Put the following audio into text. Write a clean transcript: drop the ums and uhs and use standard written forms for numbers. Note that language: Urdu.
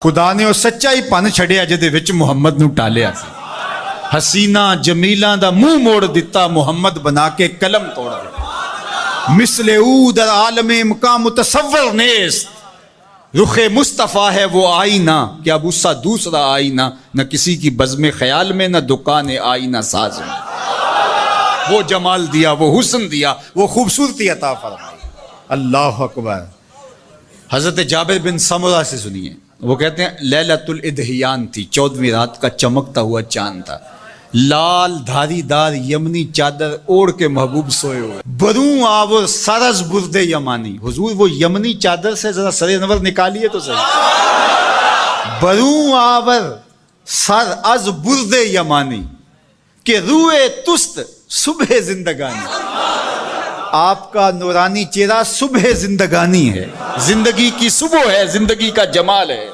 خدا نے وہ سچا ہی پن چھڑیا جدے وچ محمد نو ٹالیا سی. حسینہ جمیلاں دا منہ موڑ دیتا محمد بنا کے قلم توڑ دیتا. مثل او در عالم مقام متصور نیست. رخ مصطفیٰ ہے وہ آئینہ کہ اب اس سا دوسرا آئینہ نہ کسی کی بزم خیال میں نہ دکان آئینہ ساز میں. وہ جمال دیا، وہ حسن دیا، وہ خوبصورتی عطا فرمائی. اللہ اکبر. حضرت جابر بن سمرہ سے سنیے، وہ کہتے ہیں لیلۃ الادحیان تھی، 14ویں رات کا چمکتا ہوا چاند تھا. لال دھاری دار یمنی چادر اوڑھ کے محبوب سوئے ہوئے. بروں آور سرز برد یمانی. حضور وہ یمنی چادر سے ذرا سر انور نکالیے تو صحیح. بروں آور سر از برد یمانی کہ روئے تست صبح زندگانی. آپ کا نورانی چہرہ صبح زندگانی ہے، زندگی کی صبح ہے، زندگی کا جمال ہے.